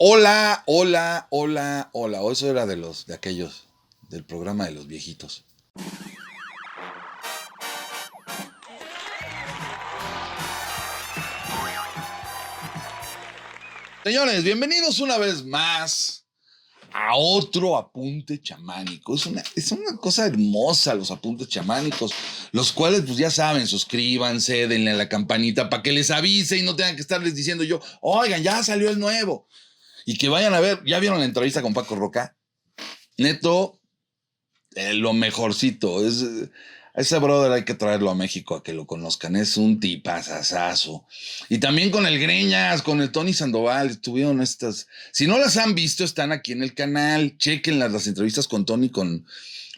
Hola, hola, hola, hola. O eso era de aquellos, del programa de los viejitos. Señores, bienvenidos una vez más a otro apunte chamánico. Es una cosa hermosa los apuntes chamánicos, los cuales pues ya saben, suscríbanse, denle a la campanita para que les avise y no tengan que estarles diciendo yo, oigan, ya salió el nuevo. Y que vayan a ver, ¿ya vieron la entrevista con Paco Roca? Neto, lo mejorcito. Ese brother hay que traerlo a México a que lo conozcan. Es un tipazazazo. Y también con el Greñas, con el Tony Sandoval, estuvieron estas. Si no las han visto, están aquí en el canal. Chequenlas, las entrevistas con Tony, con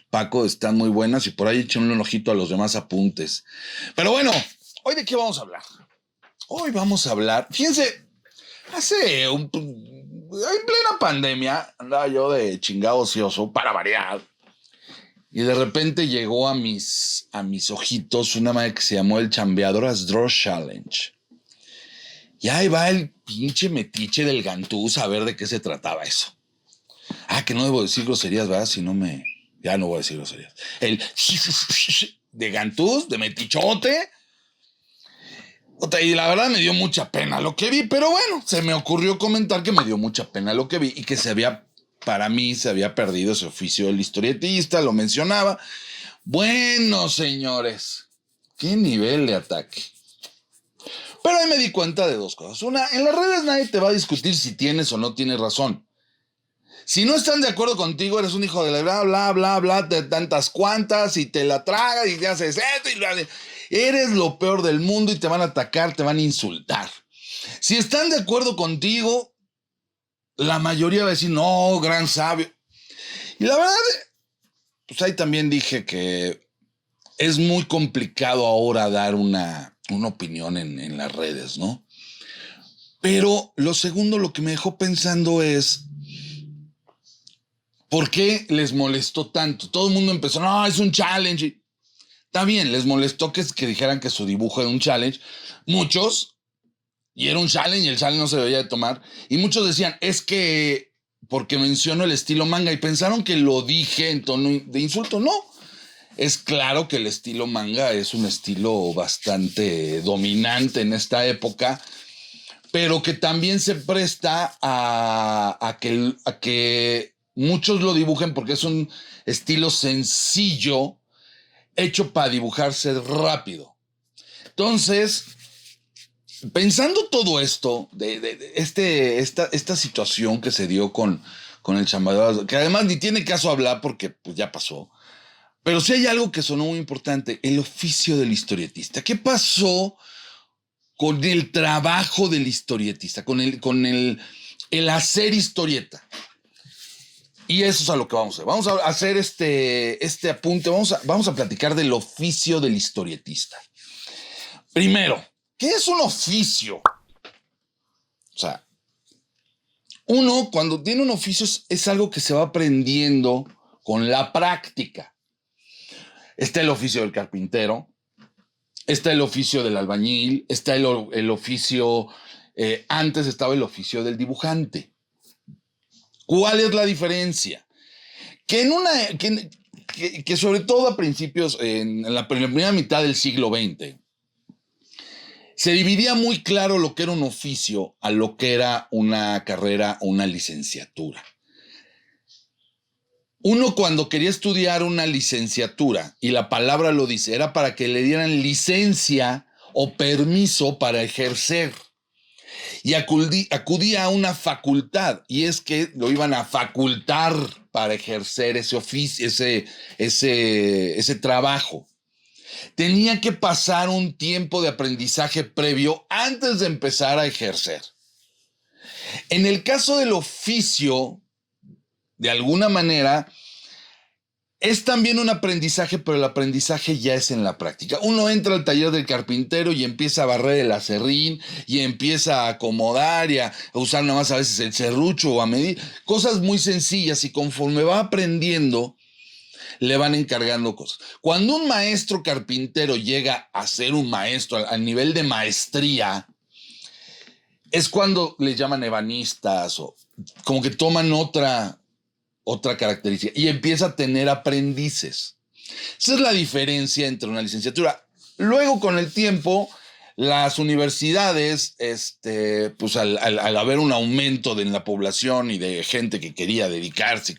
Paco, están muy buenas. Y por ahí echen un ojito a los demás apuntes. Pero bueno, ¿hoy de qué vamos a hablar? Hoy vamos a hablar. Fíjense, en plena pandemia andaba yo de chingado ocioso para variar. Y de repente llegó a mis ojitos una madre que se llamó el Chambeadoras Draw Challenge. Y ahí va el pinche metiche del Gantús a ver de qué se trataba eso. Que no debo decir groserías, ¿verdad? Si no me... Ya no voy a decir groserías. El de Gantús, de metichote. Y la verdad me dio mucha pena lo que vi, pero bueno, se me ocurrió comentar que me dio mucha pena lo que vi y que para mí se había perdido ese oficio del historietista, lo mencionaba. Bueno, señores, qué nivel de ataque. Pero ahí me di cuenta de dos cosas. Una, en las redes nadie te va a discutir si tienes o no tienes razón. Si no están de acuerdo contigo, eres un hijo de la bla, bla, bla, bla, de tantas cuantas y te la tragas y te haces esto y bla, bla. Eres lo peor del mundo y te van a atacar, te van a insultar. Si están de acuerdo contigo, la mayoría va a decir, no, gran sabio. Y la verdad, pues ahí también dije que es muy complicado ahora dar una opinión en las redes, ¿no? Pero lo segundo, lo que me dejó pensando es, ¿por qué les molestó tanto? Todo el mundo empezó, no, es un challenge. Está bien, les molestó que dijeran que su dibujo era un challenge. Muchos, y era un challenge y el challenge no se debía de tomar. Y muchos decían, es que porque menciono el estilo manga y pensaron que lo dije en tono de insulto. No, es claro que el estilo manga es un estilo bastante dominante en esta época, pero que también se presta a que muchos lo dibujen porque es un estilo sencillo, hecho para dibujarse rápido. Entonces, pensando todo esto, esta situación que se dio con el Chambeadoras, que además ni tiene caso hablar porque pues, ya pasó. Pero sí hay algo que sonó muy importante, el oficio del historietista. ¿Qué pasó con el trabajo del historietista, con el hacer historieta? Y eso es a lo que vamos a hacer. Vamos a hacer este apunte, vamos a platicar del oficio del historietista. Primero, ¿qué es un oficio? O sea, uno cuando tiene un oficio es algo que se va aprendiendo con la práctica. Está el oficio del carpintero, está el oficio del albañil, está el oficio, antes estaba el oficio del dibujante. ¿Cuál es la diferencia? Que sobre todo a principios, en la primera mitad del siglo XX, se dividía muy claro lo que era un oficio a lo que era una carrera o una licenciatura. Uno cuando quería estudiar una licenciatura, y la palabra lo dice, era para que le dieran licencia o permiso para ejercer. Y acudía a una facultad, y es que lo iban a facultar para ejercer ese oficio, ese trabajo. Tenía que pasar un tiempo de aprendizaje previo antes de empezar a ejercer. En el caso del oficio, de alguna manera, es también un aprendizaje, pero el aprendizaje ya es en la práctica. Uno entra al taller del carpintero y empieza a barrer el aserrín y empieza a acomodar y a usar nada más a veces el serrucho o a medir. Cosas muy sencillas, y conforme va aprendiendo, le van encargando cosas. Cuando un maestro carpintero llega a ser un maestro al nivel de maestría, es cuando les llaman ebanistas o como que toman otra característica y empieza a tener aprendices. Esa es la diferencia entre una licenciatura. Luego, con el tiempo, las universidades, pues al haber un aumento en la población y de gente que quería dedicarse,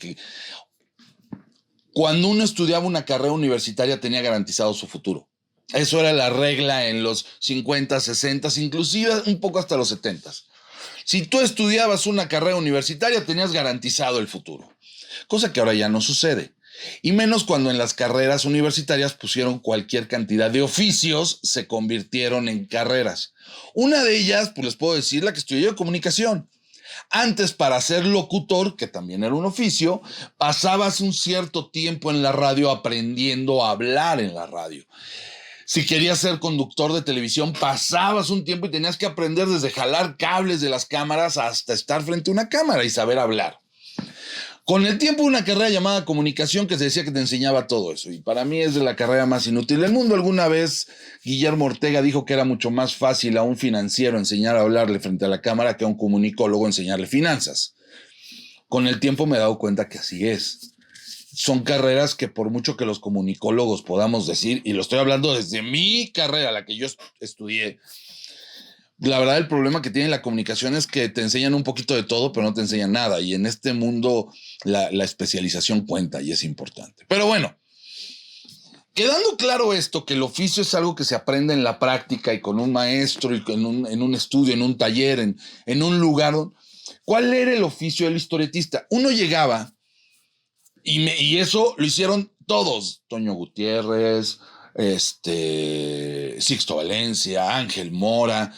cuando uno estudiaba una carrera universitaria tenía garantizado su futuro. Eso era la regla en los 50, 60, inclusive un poco hasta los 70. Si tú estudiabas una carrera universitaria, tenías garantizado el futuro, cosa que ahora ya no sucede. Y menos cuando en las carreras universitarias pusieron cualquier cantidad de oficios, se convirtieron en carreras. Una de ellas, pues les puedo decir, la que estudié yo, comunicación. Antes, para ser locutor, que también era un oficio, pasabas un cierto tiempo en la radio aprendiendo a hablar en la radio. Si querías ser conductor de televisión, pasabas un tiempo y tenías que aprender desde jalar cables de las cámaras hasta estar frente a una cámara y saber hablar. Con el tiempo, una carrera llamada comunicación que se decía que te enseñaba todo eso. Y para mí es de la carrera más inútil del mundo. Alguna vez Guillermo Ortega dijo que era mucho más fácil a un financiero enseñar a hablarle frente a la cámara que a un comunicólogo enseñarle finanzas. Con el tiempo me he dado cuenta que así es. Son carreras que por mucho que los comunicólogos podamos decir, y lo estoy hablando desde mi carrera, la que yo estudié, la verdad el problema que tiene la comunicación es que te enseñan un poquito de todo, pero no te enseñan nada. Y en este mundo la especialización cuenta y es importante. Pero bueno, quedando claro esto, que el oficio es algo que se aprende en la práctica y con un maestro y en un estudio, en un taller, en un lugar. ¿Cuál era el oficio del historietista? Uno llegaba y eso lo hicieron todos. Toño Gutiérrez, Sixto Valencia, Ángel Mora.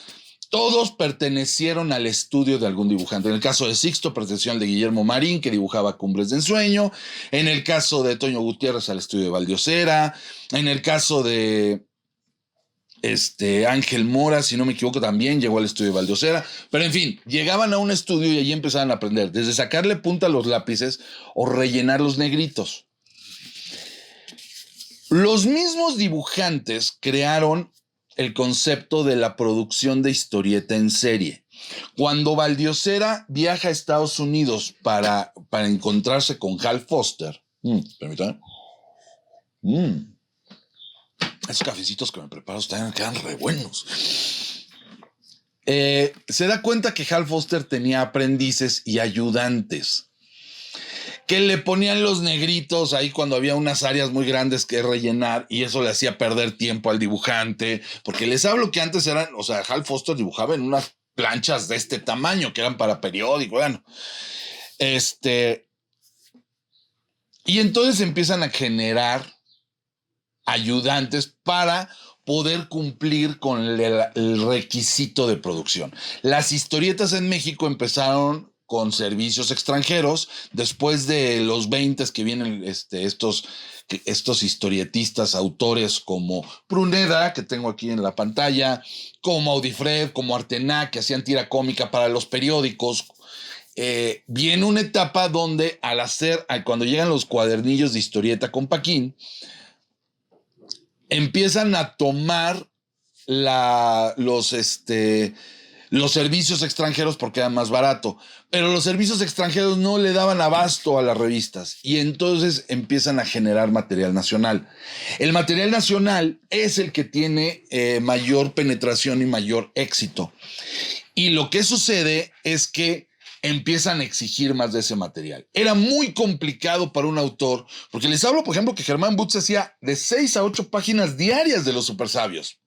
Todos pertenecieron al estudio de algún dibujante. En el caso de Sixto, perteneció al de Guillermo Marín, que dibujaba Cumbres de Ensueño. En el caso de Toño Gutiérrez, al estudio de Valdiosera. En el caso de Ángel Mora, si no me equivoco, también llegó al estudio de Valdiosera. Pero en fin, llegaban a un estudio y allí empezaban a aprender. Desde sacarle punta a los lápices o rellenar los negritos. Los mismos dibujantes crearon el concepto de la producción de historieta en serie. Cuando Valdiosera viaja a Estados Unidos para encontrarse con Hal Foster, permítanme, esos cafecitos que me preparo quedan re buenos. Se da cuenta que Hal Foster tenía aprendices y ayudantes que le ponían los negritos ahí cuando había unas áreas muy grandes que rellenar y eso le hacía perder tiempo al dibujante, porque les hablo que antes eran, o sea, Hal Foster dibujaba en unas planchas de este tamaño que eran para periódico, bueno, y entonces empiezan a generar ayudantes para poder cumplir con el requisito de producción. Las historietas en México empezaron con servicios extranjeros, después de los 20 que vienen estos historietistas, autores como Pruneda, que tengo aquí en la pantalla, como Audifred, como Artená, que hacían tira cómica para los periódicos. Viene una etapa donde cuando llegan los cuadernillos de historieta con Paquín, empiezan a tomar los servicios extranjeros porque era más barato, pero los servicios extranjeros no le daban abasto a las revistas y entonces empiezan a generar material nacional. El material nacional es el que tiene mayor penetración y mayor éxito. Y lo que sucede es que empiezan a exigir más de ese material. Era muy complicado para un autor, porque les hablo, por ejemplo, que Germán Butz hacía de 6 a 8 páginas diarias de los Supersabios.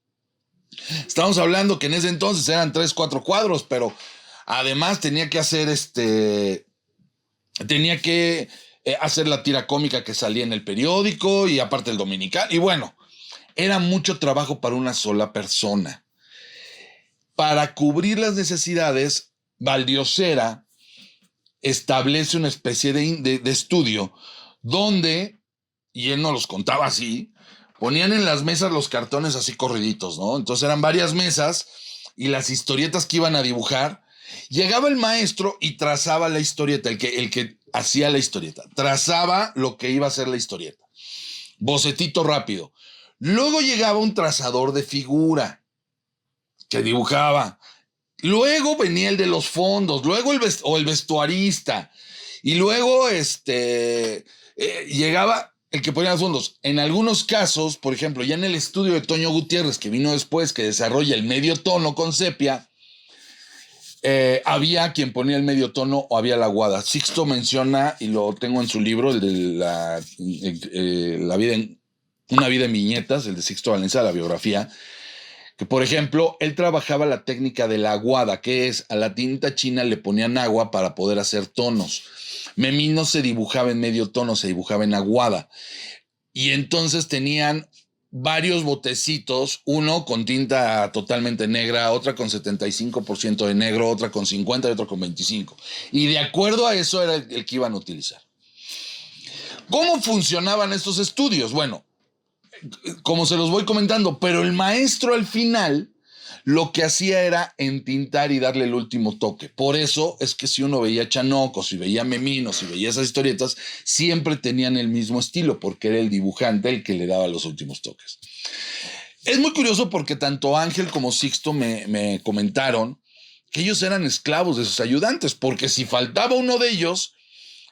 Estamos hablando que en ese entonces eran 3, 4 cuadros, pero además tenía que hacer hacer la tira cómica que salía en el periódico y aparte el dominical. Y bueno, era mucho trabajo para una sola persona. Para cubrir las necesidades, Valdiosera establece una especie de estudio donde, y él no los contaba así, ponían en las mesas los cartones así corriditos, ¿no? Entonces eran varias mesas y las historietas que iban a dibujar. Llegaba el maestro y trazaba la historieta, el que hacía la historieta. Trazaba lo que iba a ser la historieta. Bocetito rápido. Luego llegaba un trazador de figura que dibujaba. Luego venía el de los fondos, luego el vestuarista, y luego llegaba el que ponía los fondos. En algunos casos, por ejemplo, ya en el estudio de Toño Gutiérrez, que vino después, que desarrolla el medio tono con sepia, había quien ponía el medio tono o había la aguada. Sixto menciona, y lo tengo en su libro, el de la vida una vida en viñetas, el de Sixto Valencia, la biografía, que por ejemplo, él trabajaba la técnica de la aguada, que es a la tinta china le ponían agua para poder hacer tonos. Memín no se dibujaba en medio tono, se dibujaba en aguada. Y entonces tenían varios botecitos, uno con tinta totalmente negra, otra con 75% de negro, otra con 50% y otra con 25%. Y de acuerdo a eso era el que iban a utilizar. ¿Cómo funcionaban estos estudios? Bueno, como se los voy comentando, pero el maestro al final lo que hacía era entintar y darle el último toque. Por eso es que si uno veía Chanoco, si veía Memino, si veía esas historietas, siempre tenían el mismo estilo, porque era el dibujante el que le daba los últimos toques. Es muy curioso porque tanto Ángel como Sixto me comentaron que ellos eran esclavos de sus ayudantes, porque si faltaba uno de ellos,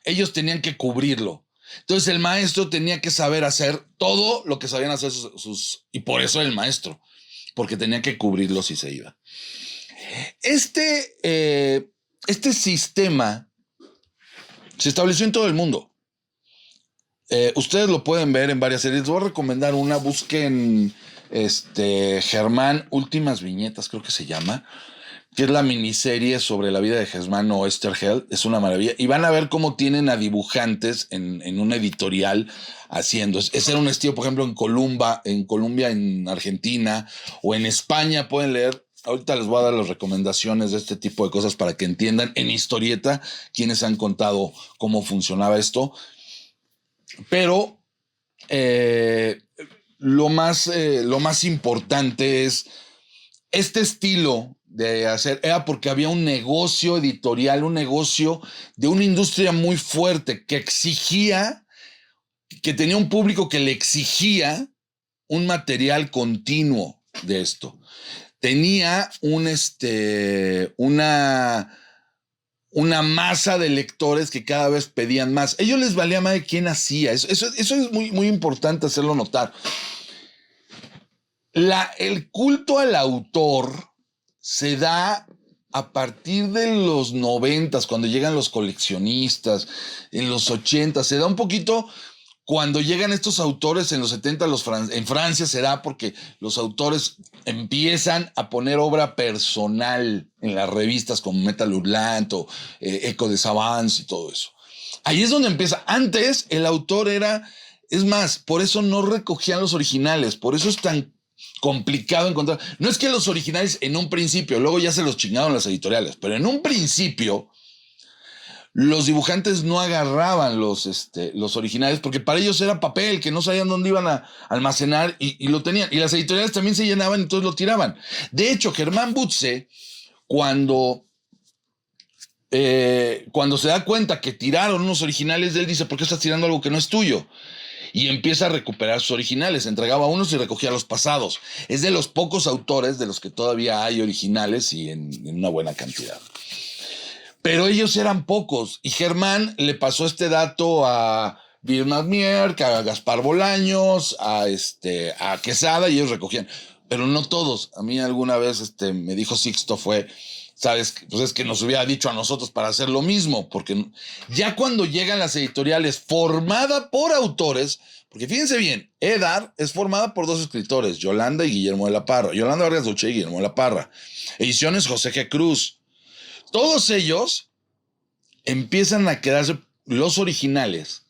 ellos tenían que cubrirlo. Entonces el maestro tenía que saber hacer todo lo que sabían hacer y por eso el maestro, porque tenía que cubrirlo si se iba. Este sistema se estableció en todo el mundo. Ustedes lo pueden ver en varias series. Les voy a recomendar una. Busquen Germán Últimas Viñetas, creo que se llama, que es la miniserie sobre la vida de Germán Oesterheld. Es una maravilla. Y van a ver cómo tienen a dibujantes en una editorial haciendo. Ese era un estilo, por ejemplo, en Colombia, en Argentina o en España. Pueden leer. Ahorita les voy a dar las recomendaciones de este tipo de cosas para que entiendan en historieta quienes han contado cómo funcionaba esto. Pero lo más importante es este estilo de hacer, era porque había un negocio editorial, un negocio de una industria muy fuerte que exigía, que tenía un público que le exigía un material continuo de esto. Tenía una masa de lectores que cada vez pedían más. A ellos les valía más de quién hacía. Eso es muy, muy importante hacerlo notar. El culto al autor se da a partir de los 90, cuando llegan los coleccionistas, en los 80, se da un poquito cuando llegan estos autores en los 70, en Francia se da porque los autores empiezan a poner obra personal en las revistas como Metal Hurlant o Eco de Savants y todo eso. Ahí es donde empieza. Antes el autor es más, por eso no recogían los originales, por eso es tan complicado encontrar. No es que los originales en un principio, luego ya se los chingaron las editoriales, pero en un principio los dibujantes no agarraban los originales porque para ellos era papel que no sabían dónde iban a almacenar y lo tenían. Y las editoriales también se llenaban y entonces lo tiraban. De hecho, Germán Butze, cuando se da cuenta que tiraron unos originales de él, dice: ¿por qué estás tirando algo que no es tuyo? Y empieza a recuperar sus originales, entregaba unos y recogía los pasados. Es de los pocos autores de los que todavía hay originales y en una buena cantidad. Pero ellos eran pocos y Germán le pasó este dato a Bernard Mier, a Gaspar Bolaños, a Quesada, y ellos recogían. Pero no todos. A mí alguna vez me dijo Sixto ¿sabes? Pues es que nos hubiera dicho a nosotros para hacer lo mismo, porque ya cuando llegan las editoriales formada por autores, porque fíjense bien, Edar es formada por dos escritores, Yolanda y Guillermo de la Parra, Yolanda Vargas Dulce y Guillermo de la Parra. Ediciones José G. Cruz. Todos ellos empiezan a quedarse los originales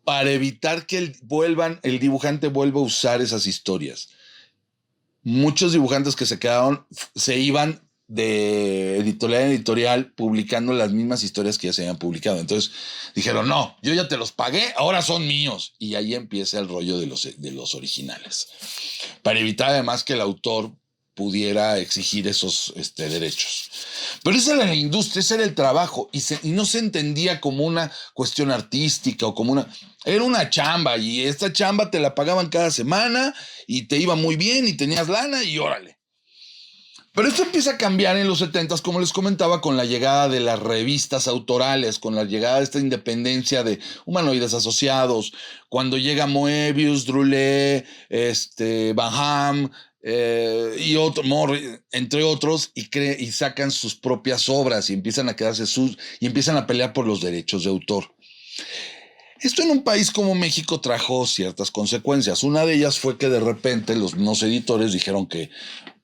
para evitar que el dibujante vuelva a usar esas historias. Muchos dibujantes que se quedaron se iban de editorial en editorial publicando las mismas historias que ya se habían publicado. Entonces dijeron: no, yo ya te los pagué, ahora son míos. Y ahí empieza el rollo de los originales, para evitar además que el autor pudiera exigir esos derechos. Pero esa era la industria, ese era el trabajo, y no se entendía como una cuestión artística o como era una chamba, y esta chamba te la pagaban cada semana y te iba muy bien y tenías lana y órale. Pero esto empieza a cambiar en los 70s, como les comentaba, con la llegada de las revistas autorales, con la llegada de esta independencia de Humanoides Asociados, cuando llega Moebius, Drulle, Van Ham, y entre otros, y sacan sus propias obras y empiezan a y empiezan a pelear por los derechos de autor. Esto en un país como México trajo ciertas consecuencias. Una de ellas fue que de repente los nuevos editores dijeron que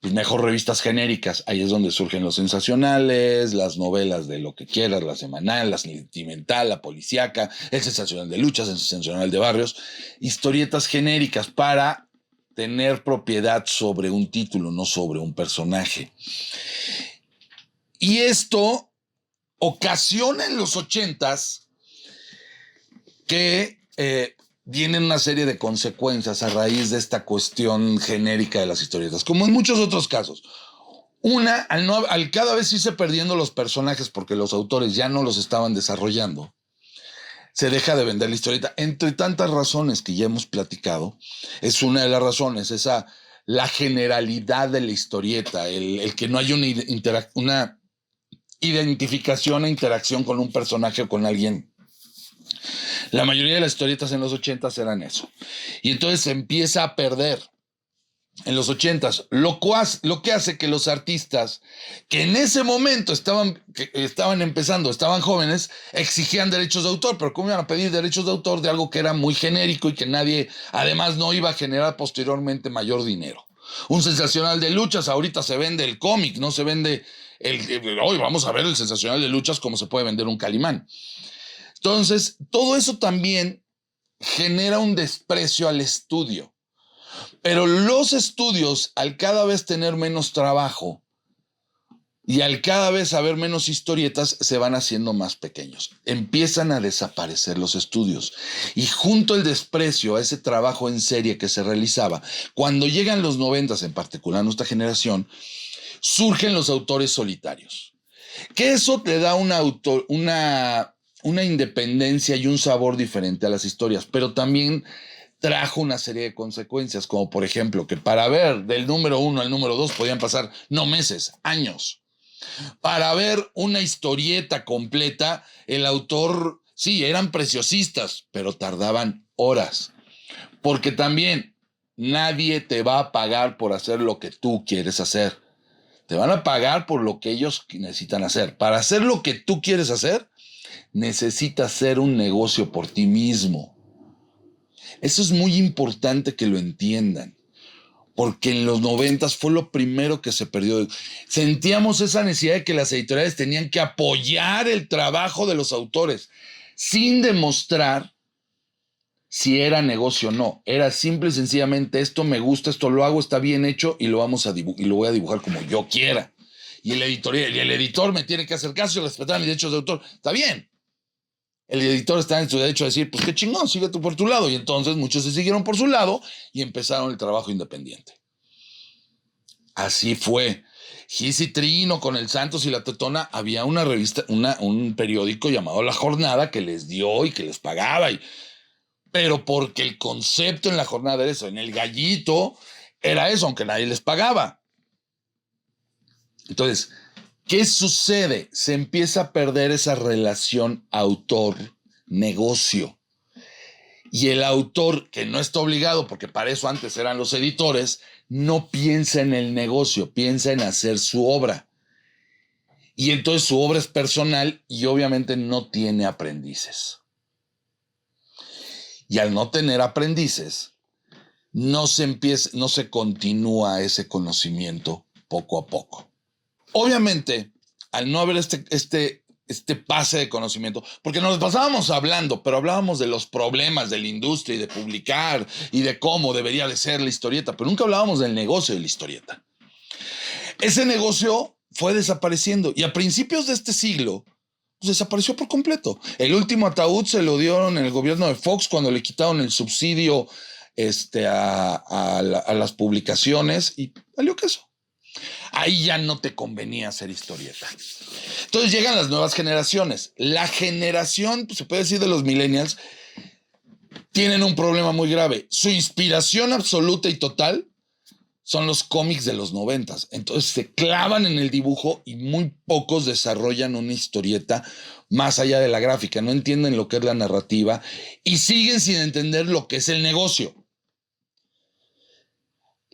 pues, mejor revistas genéricas. Ahí es donde surgen los sensacionales, las novelas de lo que quieras, la semanal, la sentimental, la policíaca, el sensacional de luchas, el sensacional de barrios, historietas genéricas para tener propiedad sobre un título, no sobre un personaje. Y esto ocasiona en los 80s que vienen una serie de consecuencias a raíz de esta cuestión genérica de las historietas, como en muchos otros casos. Una, al cada vez irse perdiendo los personajes porque los autores ya no los estaban desarrollando, se deja de vender la historieta. Entre tantas razones que ya hemos platicado, es una de las razones, la generalidad de la historieta, el que no haya una identificación e interacción con un personaje o con alguien. La mayoría de las historietas en los 80s eran eso. Y entonces se empieza a perder en los 80s, lo que hace que los artistas que en ese momento estaban empezando, estaban jóvenes, exigían derechos de autor. Pero ¿cómo iban a pedir derechos de autor de algo que era muy genérico y que nadie, además, no iba a generar posteriormente mayor dinero? Un sensacional de luchas, ahorita se vende el cómic, no se vende hoy vamos a ver el sensacional de luchas como se puede vender un Calimán. Entonces, todo eso también genera un desprecio al estudio. Pero los estudios, al cada vez tener menos trabajo y al cada vez haber menos historietas, se van haciendo más pequeños. Empiezan a desaparecer los estudios. Y junto al desprecio a ese trabajo en serie que se realizaba, cuando llegan los 90s, en particular nuestra generación, surgen los autores solitarios. Que eso te da una independencia y un sabor diferente a las historias, pero también trajo una serie de consecuencias, como por ejemplo que para ver del número 1 al número 2 podían pasar no meses, años. Para ver una historieta completa, el autor, sí, eran preciosistas, pero tardaban horas. Porque también nadie te va a pagar por hacer lo que tú quieres hacer. Te van a pagar por lo que ellos necesitan hacer. Para hacer lo que tú quieres hacer, necesitas hacer un negocio por ti mismo. Eso es muy importante que lo entiendan, porque en los 90s fue lo primero que se perdió. Sentíamos esa necesidad de que las editoriales tenían que apoyar el trabajo de los autores, sin demostrar si era negocio o no. Era simple y sencillamente, esto me gusta, esto lo hago, está bien hecho y lo voy a dibujar como yo quiera. Y el editor me tiene que hacer caso y respetar mis derechos de autor. Está bien. El editor está en su derecho a decir, pues qué chingón, sigue tú por tu lado. Y entonces muchos se siguieron por su lado y empezaron el trabajo independiente. Así fue. Gis y Trino con el Santos y la Tetona, había una revista, un periódico llamado La Jornada que les dio y que les pagaba. Pero porque el concepto en La Jornada era eso, en El Gallito era eso, aunque nadie les pagaba. Entonces, ¿qué sucede? Se empieza a perder esa relación autor-negocio. Y el autor, que no está obligado, porque para eso antes eran los editores, no piensa en el negocio, piensa en hacer su obra. Y entonces su obra es personal y obviamente no tiene aprendices. Y al no tener aprendices, no se continúa ese conocimiento poco a poco. Obviamente, al no haber este pase de conocimiento, porque nos pasábamos hablando, pero hablábamos de los problemas de la industria y de publicar y de cómo debería de ser la historieta, pero nunca hablábamos del negocio de la historieta. Ese negocio fue desapareciendo y a principios de este siglo pues desapareció por completo. El último ataúd se lo dieron en el gobierno de Fox cuando le quitaron el subsidio a las publicaciones y valió queso. Ahí ya no te convenía hacer historieta. Entonces llegan las nuevas generaciones. La generación, pues se puede decir de los millennials, tienen un problema muy grave. Su inspiración absoluta y total son los cómics de los 90. Entonces se clavan en el dibujo y muy pocos desarrollan una historieta más allá de la gráfica. No entienden lo que es la narrativa y siguen sin entender lo que es el negocio.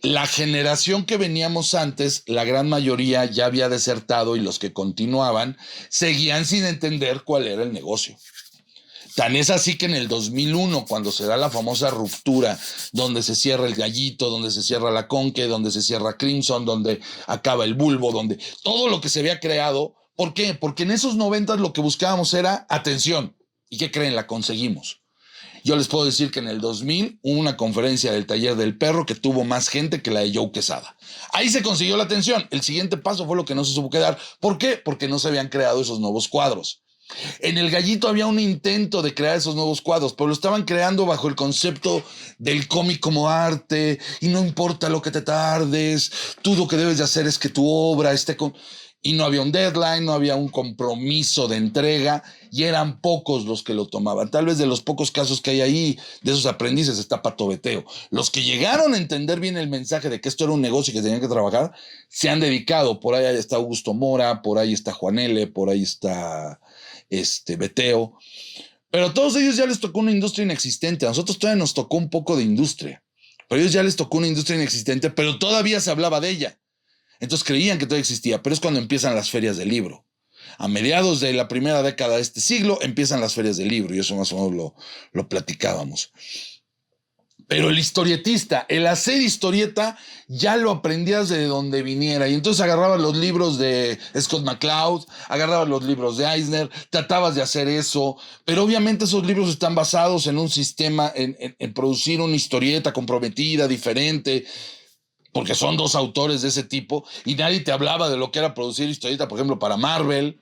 La generación que veníamos antes, la gran mayoría ya había desertado y los que continuaban seguían sin entender cuál era el negocio. Tan es así que en el 2001, cuando se da la famosa ruptura, donde se cierra el Gallito, donde se cierra la Conque, donde se cierra Crimson, donde acaba el Bulbo, donde todo lo que se había creado, ¿por qué? Porque en esos 90 lo que buscábamos era atención. ¿Y qué creen? La conseguimos. Yo les puedo decir que en el 2000 hubo una conferencia del Taller del Perro que tuvo más gente que la de Joe Quesada. Ahí se consiguió la atención. El siguiente paso fue lo que no se supo quedar. ¿Por qué? Porque no se habían creado esos nuevos cuadros. En el Gallito había un intento de crear esos nuevos cuadros, pero lo estaban creando bajo el concepto del cómic como arte, y no importa lo que te tardes, tú lo que debes de hacer es que tu obra esté con... Y no había un deadline, no había un compromiso de entrega, y eran pocos los que lo tomaban. Tal vez de los pocos casos que hay ahí, de esos aprendices, está Pato Beteo. Los que llegaron a entender bien el mensaje de que esto era un negocio y que tenían que trabajar, se han dedicado. Por ahí está Augusto Mora, por ahí está Juan L., por ahí está Beteo. Pero a todos ellos ya les tocó una industria inexistente. A nosotros todavía nos tocó un poco de industria. Pero a ellos ya les tocó una industria inexistente, pero todavía se hablaba de ella. Entonces creían que todavía existía, pero es cuando empiezan las ferias del libro. A mediados de la primera década de este siglo empiezan las ferias del libro, y eso más o menos lo platicábamos. Pero el historietista, el hacer historieta, ya lo aprendías de donde viniera. Y entonces agarrabas los libros de Scott McCloud, agarrabas los libros de Eisner, tratabas de hacer eso. Pero obviamente esos libros están basados en un sistema, en producir una historieta comprometida, diferente, porque son dos autores de ese tipo, y nadie te hablaba de lo que era producir historieta, por ejemplo, para Marvel.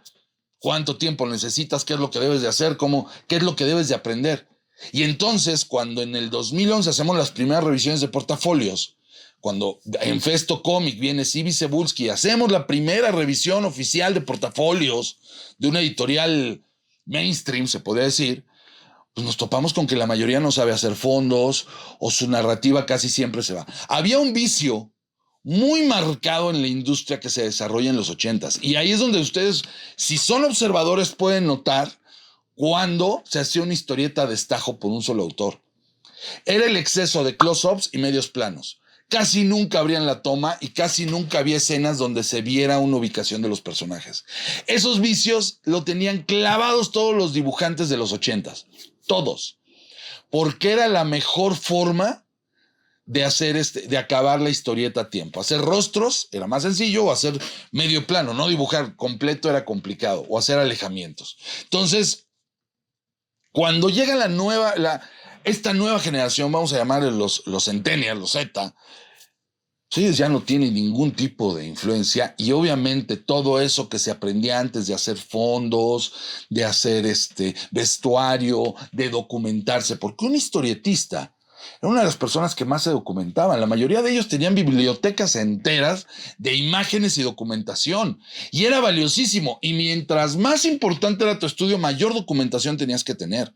¿Cuánto tiempo necesitas? ¿Qué es lo que debes de hacer? ¿Qué es lo que debes de aprender? Y entonces, cuando en el 2011 hacemos las primeras revisiones de portafolios, cuando en Festo Comic viene Cibi Cebulski y hacemos la primera revisión oficial de portafolios de una editorial mainstream, se podría decir, pues nos topamos con que la mayoría no sabe hacer fondos o su narrativa casi siempre se va. Había un vicio muy marcado en la industria que se desarrolla en los 80s. Y ahí es donde ustedes, si son observadores, pueden notar cuando se hacía una historieta a destajo por un solo autor. Era el exceso de close-ups y medios planos. Casi nunca abrían la toma y casi nunca había escenas donde se viera una ubicación de los personajes. Esos vicios lo tenían clavados todos los dibujantes de los 80s. Todos. Porque era la mejor forma de hacer de acabar la historieta a tiempo. Hacer rostros era más sencillo, o hacer medio plano, no dibujar completo era complicado, o hacer alejamientos. Entonces, cuando llega esta nueva generación, vamos a llamarle los centennials, los Z, ellos ya no tienen ningún tipo de influencia, y obviamente todo eso que se aprendía antes de hacer fondos, de hacer vestuario, de documentarse, porque un historietista era una de las personas que más se documentaban. La mayoría de ellos tenían bibliotecas enteras de imágenes y documentación, y era valiosísimo. Y mientras más importante era tu estudio, mayor documentación tenías que tener.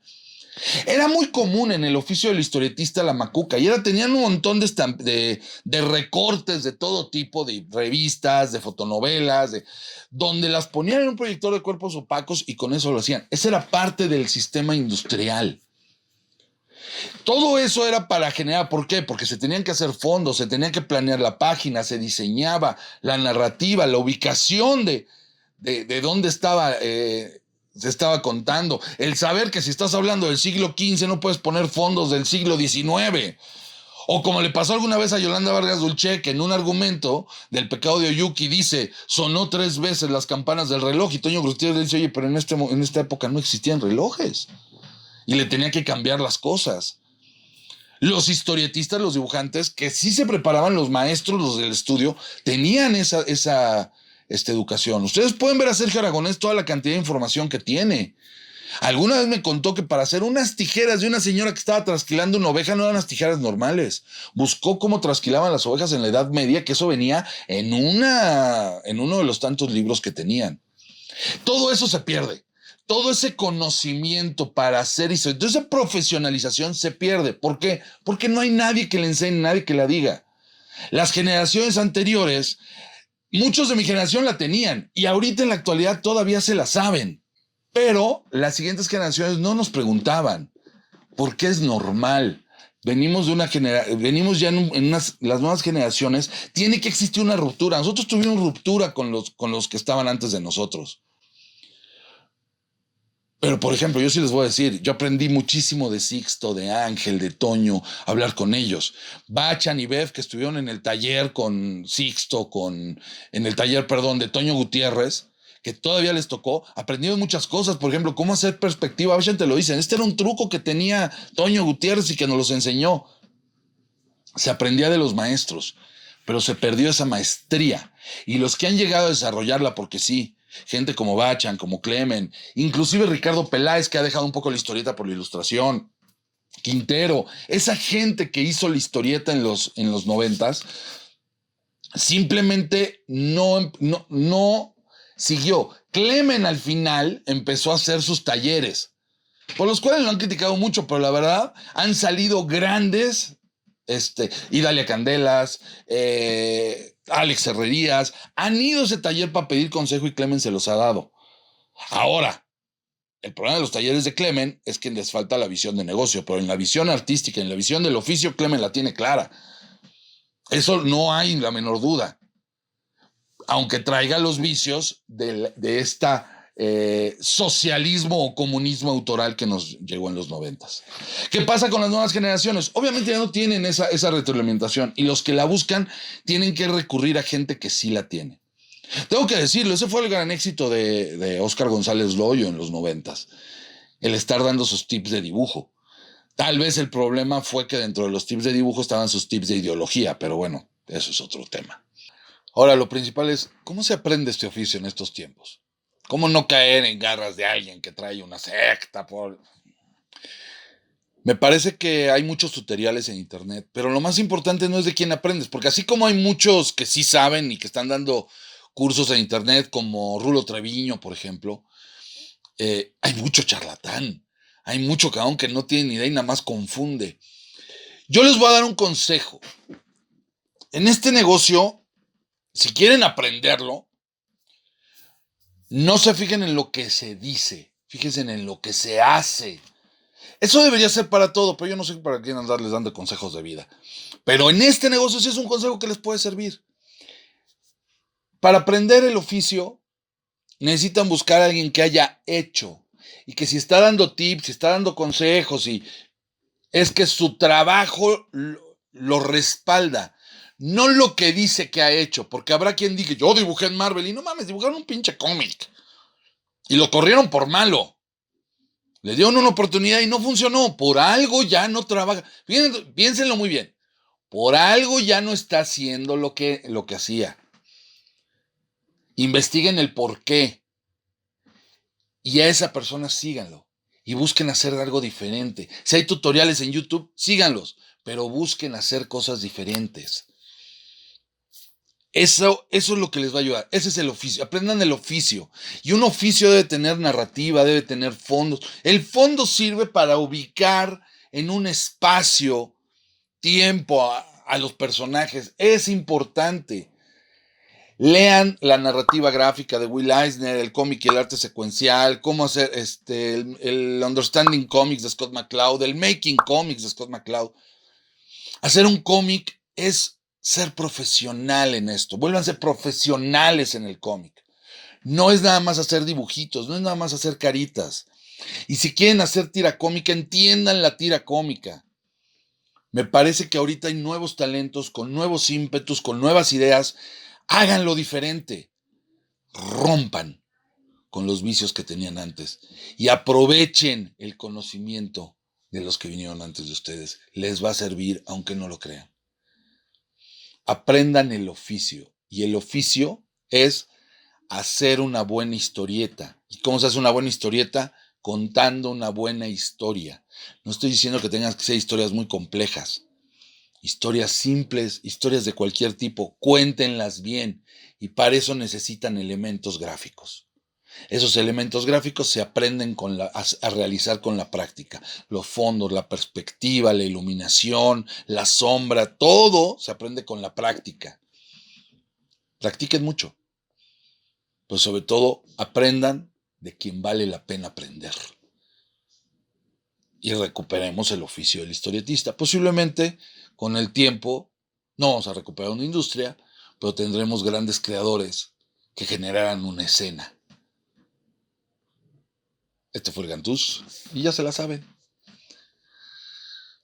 Era muy común en el oficio del historietista la macuca, y tenían un montón de recortes de todo tipo, de revistas, de fotonovelas, donde las ponían en un proyector de cuerpos opacos y con eso lo hacían. Esa era parte del sistema industrial. Todo eso era para generar, ¿por qué? Porque se tenían que hacer fondos, se tenía que planear la página, se diseñaba la narrativa, la ubicación de dónde estaba, se estaba contando. El saber que si estás hablando del siglo XV no puedes poner fondos del siglo XIX. O como le pasó alguna vez a Yolanda Vargas Dulce, que en un argumento del Pecado de Oyuki dice, sonó 3 veces las campanas del reloj, y Toño Gutiérrez le dice, oye, pero en esta época no existían relojes. Y le tenía que cambiar las cosas. Los historietistas, los dibujantes, que sí se preparaban, los maestros, los del estudio, tenían esa educación. Ustedes pueden ver a Sergio Aragonés toda la cantidad de información que tiene. Alguna vez me contó que para hacer unas tijeras de una señora que estaba trasquilando una oveja no eran las tijeras normales. Buscó cómo trasquilaban las ovejas en la Edad Media, que eso venía en uno de los tantos libros que tenían. Todo eso se pierde. Todo ese conocimiento para hacer eso, entonces esa profesionalización se pierde. ¿Por qué? Porque no hay nadie que le enseñe, nadie que la diga. Las generaciones anteriores, muchos de mi generación la tenían y ahorita en la actualidad todavía se la saben. Pero las siguientes generaciones no nos preguntaban, ¿por qué es normal? Venimos de una venimos ya las nuevas generaciones, tiene que existir una ruptura. Nosotros tuvimos ruptura con los que estaban antes de nosotros. Pero, por ejemplo, yo sí les voy a decir, yo aprendí muchísimo de Sixto, de Ángel, de Toño, hablar con ellos. Bachan y Bev, que estuvieron en el taller con Sixto, en el taller, perdón, de Toño Gutiérrez, que todavía les tocó, aprendieron muchas cosas, por ejemplo, cómo hacer perspectiva. Bachan te lo dicen, este era un truco que tenía Toño Gutiérrez y que nos los enseñó. Se aprendía de los maestros, pero se perdió esa maestría. Y los que han llegado a desarrollarla, porque sí, gente como Bachan, como Clemen, inclusive Ricardo Peláez, que ha dejado un poco la historieta por la ilustración, Quintero, esa gente que hizo la historieta en los 90s, simplemente no siguió. Clemen al final empezó a hacer sus talleres, por los cuales lo han criticado mucho, pero la verdad han salido grandes, Idalia Candelas, Alex Herrerías, han ido a ese taller para pedir consejo y Clemen se los ha dado. Ahora, el problema de los talleres de Clemen es que les falta la visión de negocio, pero en la visión artística, en la visión del oficio, Clemen la tiene clara. Eso no hay la menor duda. Aunque traiga los vicios de esta socialismo o comunismo autoral que nos llegó en los 90s. ¿Qué pasa con las nuevas generaciones? Obviamente ya no tienen esa retroalimentación y los que la buscan tienen que recurrir a gente que sí la tiene. Tengo que decirlo, ese fue el gran éxito de Óscar González Loyo en los 90s, el estar dando sus tips de dibujo. Tal vez el problema fue que dentro de los tips de dibujo estaban sus tips de ideología, pero bueno, eso es otro tema. Ahora, lo principal es, ¿cómo se aprende este oficio en estos tiempos? ¿Cómo no caer en garras de alguien que trae una secta? Me parece que hay muchos tutoriales en internet, pero lo más importante no es de quién aprendes, porque así como hay muchos que sí saben y que están dando cursos en internet, como Rulo Treviño, por ejemplo, hay mucho charlatán, hay mucho cabrón que no tiene ni idea y nada más confunde. Yo les voy a dar un consejo. En este negocio, si quieren aprenderlo, no se fijen en lo que se dice, fíjense en lo que se hace. Eso debería ser para todo, pero yo no sé para quién andarles dando consejos de vida. Pero en este negocio sí es un consejo que les puede servir. Para aprender el oficio, necesitan buscar a alguien que haya hecho y que si está dando tips, si está dando consejos, y es que su trabajo lo respalda. No lo que dice que ha hecho, porque habrá quien diga, yo dibujé en Marvel, y no mames, dibujaron un pinche cómic. Y lo corrieron por malo. Le dieron una oportunidad y no funcionó. Por algo ya no trabaja. Piénsenlo muy bien. Por algo ya no está haciendo lo que hacía. Investiguen el por qué. Y a esa persona síganlo. Y busquen hacer algo diferente. Si hay tutoriales en YouTube, síganlos. Pero busquen hacer cosas diferentes. Eso es lo que les va a ayudar. Ese es el oficio. Aprendan el oficio. Y un oficio debe tener narrativa, debe tener fondos. El fondo sirve para ubicar en un espacio, tiempo a los personajes. Es importante. Lean la narrativa gráfica de Will Eisner, el cómic y el arte secuencial, cómo hacer el Understanding Comics de Scott McCloud, el Making Comics de Scott McCloud. Hacer un cómic es ser profesional en esto. Vuélvanse profesionales en el cómic. No es nada más hacer dibujitos, no es nada más hacer caritas. Y si quieren hacer tira cómica, entiendan la tira cómica. Me parece que ahorita hay nuevos talentos, con nuevos ímpetus, con nuevas ideas. Háganlo diferente. Rompan con los vicios que tenían antes y aprovechen el conocimiento de los que vinieron antes de ustedes. Les va a servir aunque no lo crean. Aprendan el oficio, y el oficio es hacer una buena historieta. ¿Y cómo se hace una buena historieta? Contando una buena historia. No estoy diciendo que tengan que ser historias muy complejas. Historias simples, historias de cualquier tipo, cuéntenlas bien, y para eso necesitan elementos gráficos. Esos elementos gráficos se aprenden a realizar con la práctica. Los fondos, la perspectiva, la iluminación, la sombra, todo se aprende con la práctica. Practiquen mucho. Pues sobre todo aprendan de quien vale la pena aprender. Y recuperemos el oficio del historietista. Posiblemente con el tiempo no vamos a recuperar una industria, pero tendremos grandes creadores que generarán una escena. Este fue el Gantús y ya se la saben.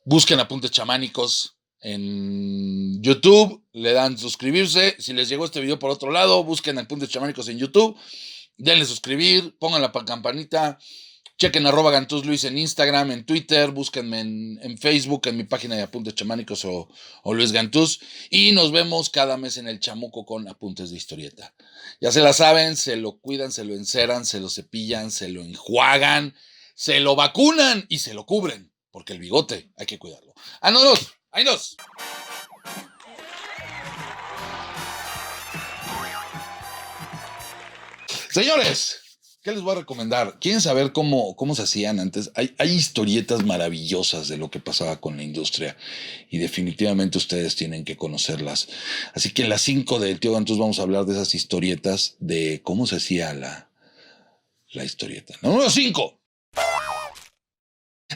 Busquen Apuntes Chamánicos en YouTube, le dan suscribirse. Si les llegó este video por otro lado, busquen Apuntes Chamánicos en YouTube, denle suscribir, pongan la campanita. Chequen @GantúsLuis en Instagram, en Twitter, búsquenme en Facebook, en mi página de Apuntes Chamánicos o Luis Gantús. Y nos vemos cada mes en el Chamuco con Apuntes de Historieta. Ya se la saben, se lo cuidan, se lo enceran, se lo cepillan, se lo enjuagan, se lo vacunan y se lo cubren. Porque el bigote hay que cuidarlo. ¡Vámonos! ¡Ahí nos! Señores, ¿qué les voy a recomendar? ¿Quieren saber cómo se hacían antes? Hay historietas maravillosas de lo que pasaba con la industria y definitivamente ustedes tienen que conocerlas. Así que en las 5 del Tío Gantús vamos a hablar de esas historietas, de cómo se hacía la historieta. Número 5.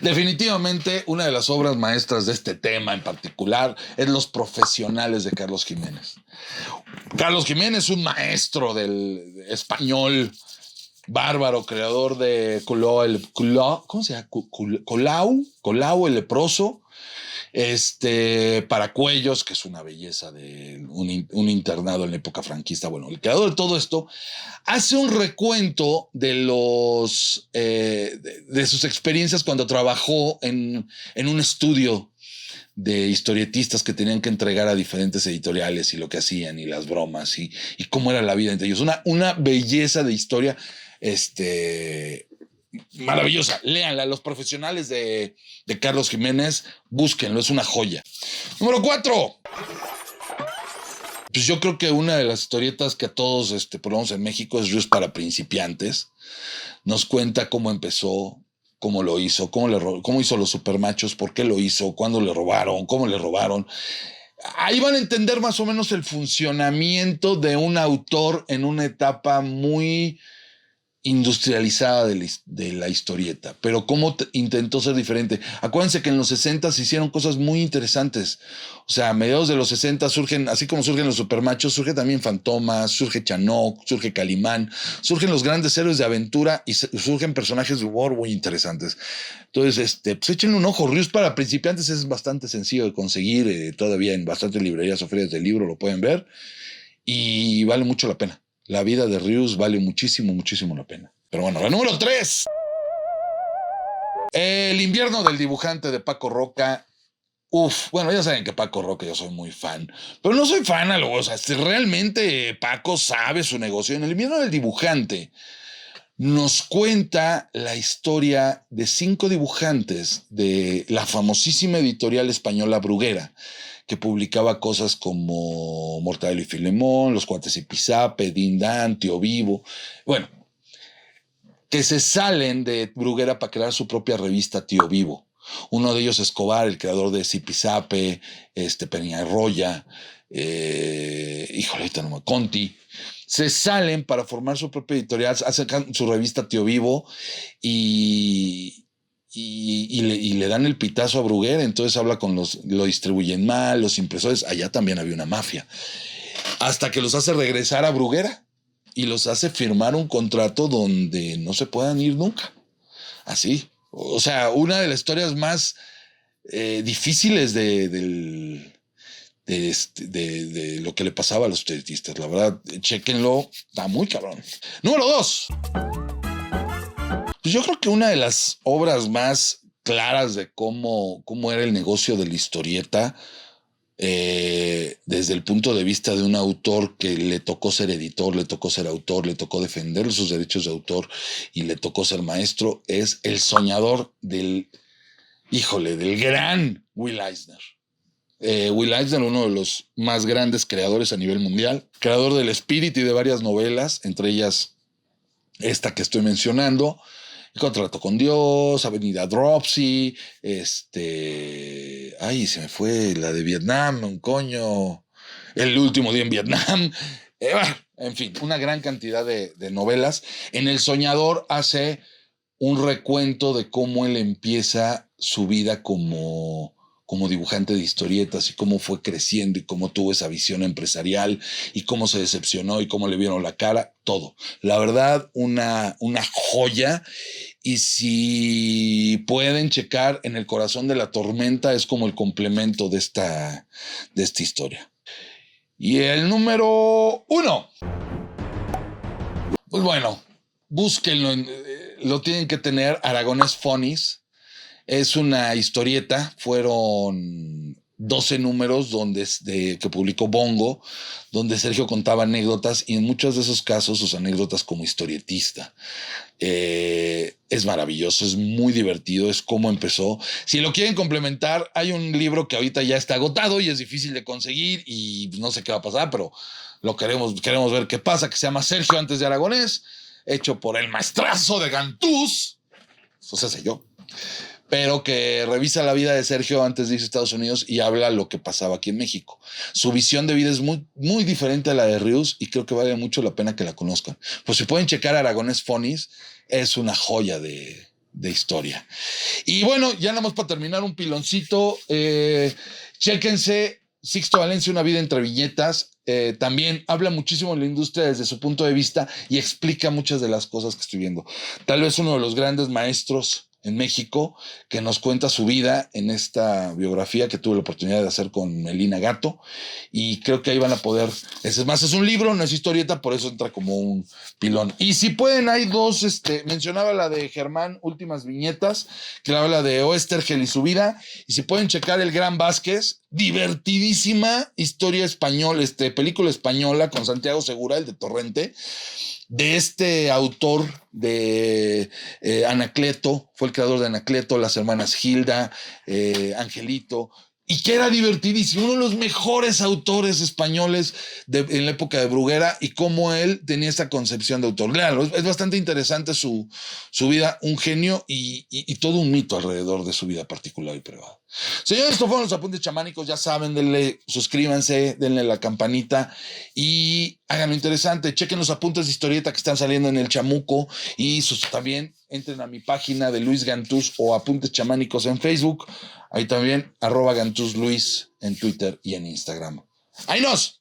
Definitivamente una de las obras maestras de este tema en particular es Los Profesionales de Carlos Jiménez. Carlos Jiménez, un maestro del español bárbaro, creador de ¿cómo se llama? Colau el leproso. Paracuellos, que es una belleza de un internado en la época franquista. Bueno, el creador de todo esto hace un recuento de de sus experiencias cuando trabajó en un estudio de historietistas que tenían que entregar a diferentes editoriales y lo que hacían y las bromas y cómo era la vida entre ellos. Una belleza de historia maravillosa. Léanla. Los Profesionales de Carlos Jiménez, búsquenlo, es una joya. Número 4. Pues yo creo que una de las historietas que a todos, por lo menos en México, es Ríos para principiantes. Nos cuenta cómo empezó, cómo lo hizo, cómo hizo los supermachos, por qué lo hizo, cuándo le robaron, cómo le robaron. Ahí van a entender más o menos el funcionamiento de un autor en una etapa muy industrializada de la historieta, pero cómo intentó ser diferente. Acuérdense que en los 60 se hicieron cosas muy interesantes. O sea, a mediados de los 60 surgen, así como surgen los supermachos, surge también Fantomas, surge Chanoc, surge Calimán, surgen los grandes héroes de aventura y surgen personajes de humor muy interesantes. Entonces, pues échenle un ojo. Ríos para principiantes es bastante sencillo de conseguir, todavía en bastantes librerías o ferias de libro lo pueden ver y vale mucho la pena. La vida de Ríos vale muchísimo, muchísimo la pena. Pero bueno, la número 3. El invierno del dibujante de Paco Roca. Bueno, ya saben que Paco Roca yo soy muy fan. Pero no soy fan, o sea, realmente Paco sabe su negocio. En el invierno del dibujante nos cuenta la historia de 5 dibujantes de la famosísima editorial española Bruguera, que publicaba cosas como Mortadelo y Filemón, Los Cuates y Pisape, Din Dan, Tío Vivo. Bueno, que se salen de Bruguera para crear su propia revista Tío Vivo. Uno de ellos Escobar, el creador de Zipizape, Peñarroya, ahorita no me Conti. Se salen para formar su propia editorial, hacen su revista Tío Vivo y le dan el pitazo a Bruguera. Entonces habla con lo distribuyen mal, los impresores. Allá también había una mafia. Hasta que los hace regresar a Bruguera y los hace firmar un contrato donde no se puedan ir nunca. Así. O sea, una de las historias más difíciles de lo que le pasaba a los historietistas. La verdad, chéquenlo, está muy cabrón. Número 2. Pues yo creo que una de las obras más claras de cómo era el negocio de la historieta, desde el punto de vista de un autor que le tocó ser editor, le tocó ser autor, le tocó defender sus derechos de autor y le tocó ser maestro, es El Soñador del gran Will Eisner. Will Eisner, uno de los más grandes creadores a nivel mundial, creador del Spirit y de varias novelas, entre ellas esta que estoy mencionando, El contrato con Dios, Avenida Dropsy, ay, se me fue la de Vietnam, un coño, El último día en Vietnam, bueno, en fin, una gran cantidad de novelas. En El Soñador hace un recuento de cómo él empieza su vida como dibujante de historietas y cómo fue creciendo y cómo tuvo esa visión empresarial y cómo se decepcionó y cómo le vieron la cara, todo. La verdad, una joya. Y si pueden checar En el corazón de la tormenta, es como el complemento de esta historia. Y el número 1, pues bueno, búsquenlo, lo tienen que tener, Aragonés Funnies. Es una historieta, fueron 12 números que publicó Bongo, donde Sergio contaba anécdotas y en muchos de esos casos sus anécdotas como historietista. Es maravilloso, es muy divertido, es cómo empezó. Si lo quieren complementar, hay un libro que ahorita ya está agotado y es difícil de conseguir y no sé qué va a pasar, pero queremos ver qué pasa, que se llama Sergio antes de Aragonés, hecho por el maestrazo de Gantús, o sea, sé yo, pero que revisa la vida de Sergio antes de irse a Estados Unidos y habla lo que pasaba aquí en México. Su visión de vida es muy, muy diferente a la de Rius y creo que vale mucho la pena que la conozcan. Pues si pueden checar Aragonés Funnies, es una joya de historia. Y bueno, ya nada más para terminar un piloncito, chéquense Sixto Valencia, Una vida entre viñetas. También habla muchísimo de la industria desde su punto de vista y explica muchas de las cosas que estoy viendo. Tal vez uno de los grandes maestros en México, que nos cuenta su vida en esta biografía que tuve la oportunidad de hacer con Melina Gato, y creo que ahí van a poder, es más, es un libro, no es historieta, por eso entra como un pilón. Y si pueden, hay dos, mencionaba la de Germán, Últimas Viñetas, que habla de Oestergel y su vida, y si pueden checar El Gran Vázquez, divertidísima historia española, película española con Santiago Segura, el de Torrente, de este autor de Anacleto, fue el creador de Anacleto, las hermanas Gilda, Angelito, y que era divertidísimo, uno de los mejores autores españoles en la época de Bruguera, y cómo él tenía esta concepción de autor. Léalo, es bastante interesante su vida, un genio y todo un mito alrededor de su vida particular y privada. Señores, estos fueron los apuntes chamánicos, ya saben, suscríbanse, denle la campanita y háganlo interesante, chequen los apuntes de historieta que están saliendo en el Chamuco y también entren a mi página de Luis Gantús o Apuntes Chamánicos en Facebook, ahí también @GantúsLuis en Twitter y en Instagram. ¡Ahí nos!